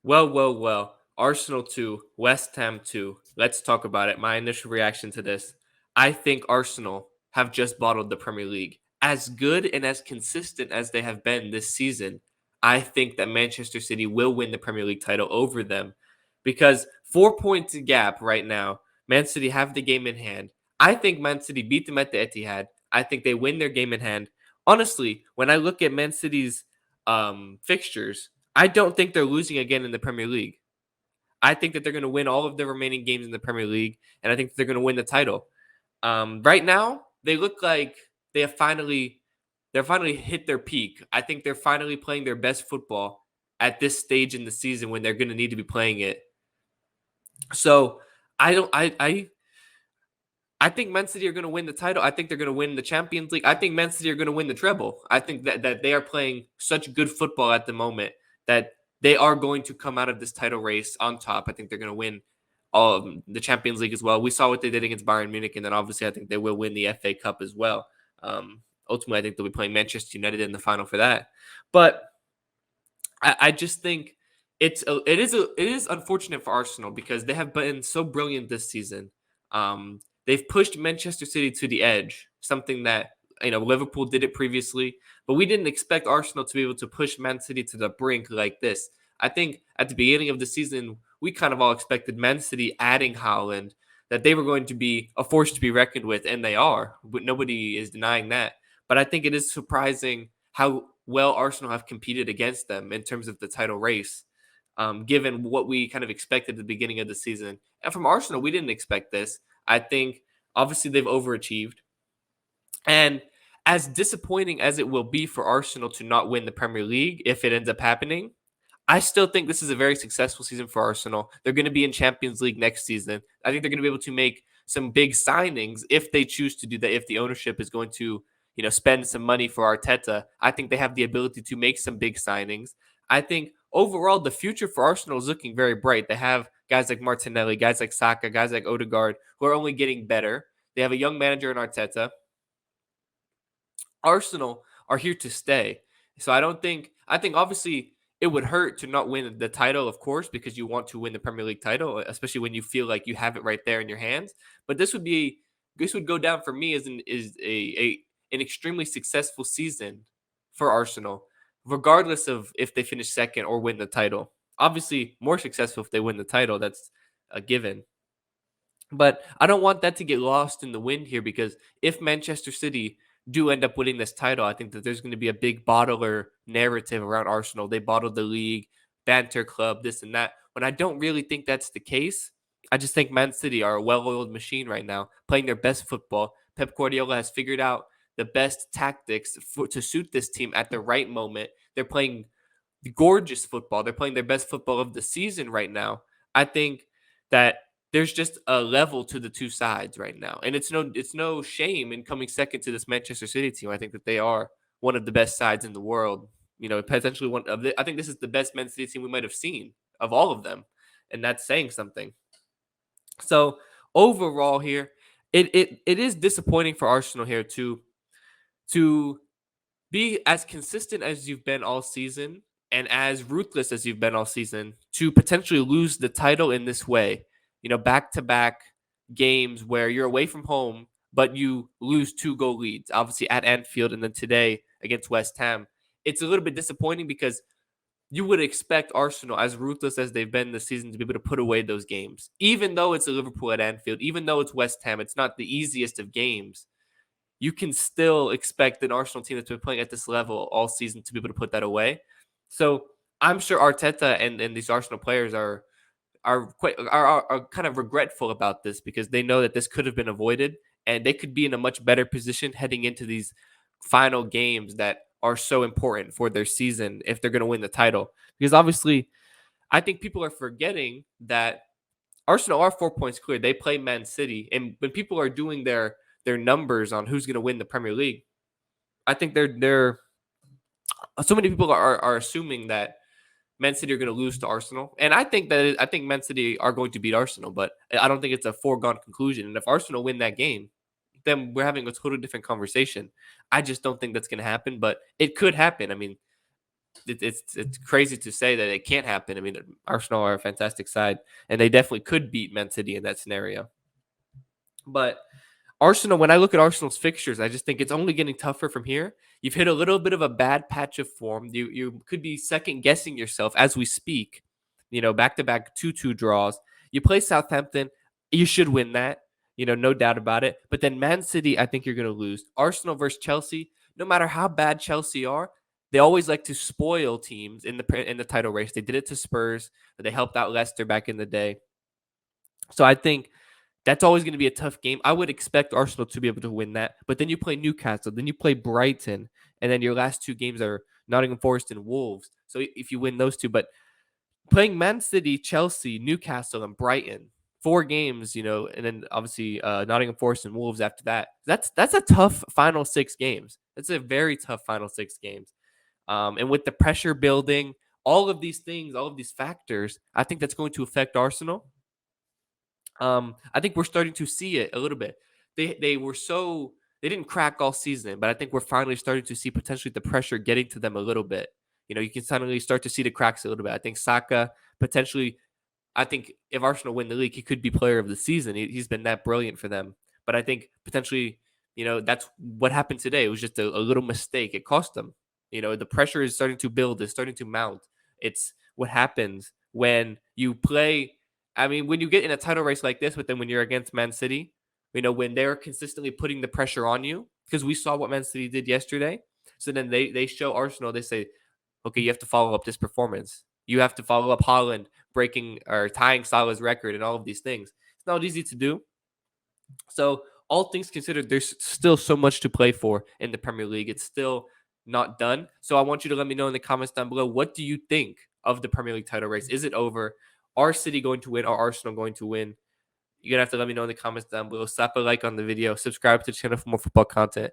Well. Arsenal 2, West Ham 2. Let's talk about it. My initial reaction to this. I think Arsenal have just bottled the Premier League. As good and as consistent as they have been this season, I think that Manchester City will win the Premier League title over them because 4 points gap right now. Man City have the game in hand. I think Man City beat them at the Etihad. I think they win their game in hand. Honestly, when I look at Man City's fixtures, I don't think they're losing again in the Premier League. I think that they're going to win all of the remaining games in the Premier League, and I think they're going to win the title. Right now, they look like they're finally hit their peak. I think they're finally playing their best football at this stage in the season when they're going to need to be playing it. So I don't I think Man City are going to win the title. I think they're going to win the Champions League. I think Man City are going to win the treble. I think that they are playing such good football at the moment that they are going to come out of this title race on top. I think they're going to win all of the Champions League as well. We saw what they did against Bayern Munich, and then obviously I think they will win the FA Cup as well. Ultimately, I think they'll be playing Manchester United in the final for that. But I just think it is unfortunate for Arsenal because they have been so brilliant this season. They've pushed Manchester City to the edge, something that Liverpool did it previously, but we didn't expect Arsenal to be able to push Man City to the brink like this. I think at the beginning of the season, we kind of all expected Man City adding Haaland, that they were going to be a force to be reckoned with, and they are. But nobody is denying that. But I think it is surprising how well Arsenal have competed against them in terms of the title race, given what we kind of expected at the beginning of the season. And from Arsenal, we didn't expect this. I think obviously they've overachieved. And as disappointing as it will be for Arsenal to not win the Premier League if it ends up happening, I still think this is a very successful season for Arsenal. They're going to be in Champions League next season. I think they're going to be able to make some big signings if they choose to do that. If the ownership is going to, spend some money for Arteta, I think they have the ability to make some big signings. I think overall the future for Arsenal is looking very bright. They have guys like Martinelli, guys like Saka, guys like Odegaard who are only getting better. They have a young manager in Arteta. Arsenal are here to stay. So I think obviously it would hurt to not win the title, of course, because you want to win the Premier League title, especially when you feel like you have it right there in your hands. But this would go down for me as an extremely successful season for Arsenal, regardless of if they finish second or win the title. Obviously, more successful if they win the title. That's a given. But I don't want that to get lost in the wind here because if Manchester City do end up winning this title, I think that there's going to be a big bottler narrative around Arsenal. They bottled the league, banter club, this and that. When I don't really think that's the case, I just think Man City are a well-oiled machine right now, playing their best football. Pep Guardiola has figured out the best tactics to suit this team at the right moment. They're playing gorgeous football. They're playing their best football of the season right now. I think that there's just a level to the two sides right now. And it's no shame in coming second to this Manchester City team. I think that they are one of the best sides in the world. Potentially I think this is the best Man City team we might have seen of all of them. And that's saying something. So overall here, it is disappointing for Arsenal here to be as consistent as you've been all season and as ruthless as you've been all season to potentially lose the title in this way. Back to back games where you're away from home, but you lose 2 goal leads, obviously at Anfield and then today against West Ham. It's a little bit disappointing because you would expect Arsenal, as ruthless as they've been this season, to be able to put away those games. Even though it's a Liverpool at Anfield, even though it's West Ham, it's not the easiest of games. You can still expect an Arsenal team that's been playing at this level all season to be able to put that away. So I'm sure Arteta and these Arsenal players are kind of regretful about this because they know that this could have been avoided and they could be in a much better position heading into these final games that are so important for their season if they're going to win the title. Because obviously, I think people are forgetting that Arsenal are 4 points clear. They play Man City, and when people are doing their numbers on who's going to win the Premier League, I think they're so many people are assuming that Man City are going to lose to Arsenal, and I think Man City are going to beat Arsenal, but I don't think it's a foregone conclusion. And if Arsenal win that game, then we're having a totally different conversation. I just don't think that's going to happen, but it could happen. I mean, it's crazy to say that it can't happen. I mean, Arsenal are a fantastic side, and they definitely could beat Man City in that scenario. But Arsenal, when I look at Arsenal's fixtures, I just think it's only getting tougher from here. You've hit a little bit of a bad patch of form. You could be second guessing yourself as we speak. Back to back 2-2 draws. You play Southampton, you should win that. No doubt about it. But then Man City, I think you're going to lose. Arsenal versus Chelsea, no matter how bad Chelsea are, they always like to spoil teams in the title race. They did it to Spurs. They helped out Leicester back in the day. So I think that's always going to be a tough game. I would expect Arsenal to be able to win that. But then you play Newcastle, then you play Brighton, and then your last two games are Nottingham Forest and Wolves. So if you win those two, but playing Man City, Chelsea, Newcastle, and Brighton, 4 games, and then obviously Nottingham Forest and Wolves after that. That's a tough final 6 games. That's a very tough final 6 games. And with the pressure building, all of these things, all of these factors, I think that's going to affect Arsenal. I think we're starting to see it a little bit. They didn't crack all season, but I think we're finally starting to see potentially the pressure getting to them a little bit. You can suddenly start to see the cracks a little bit. I think Saka potentially. I think if Arsenal win the league, he could be player of the season. He's been that brilliant for them. But I think potentially, that's what happened today. It was just a little mistake. It cost them. The pressure is starting to build. It's starting to mount. It's what happens when you play. I mean, when you get in a title race like this, but then when you're against Man City, when they're consistently putting the pressure on you, because we saw what Man City did yesterday. So then they show Arsenal, they say, okay, you have to follow up this performance. You have to follow up Haaland breaking or tying Salah's record and all of these things. It's not easy to do. So all things considered, there's still so much to play for in the Premier League. It's still not done. So I want you to let me know in the comments down below, what do you think of the Premier League title race? Is it over? Are City going to win? Are Arsenal going to win? You're going to have to let me know in the comments down below. Slap a like on the video. Subscribe to the channel for more football content.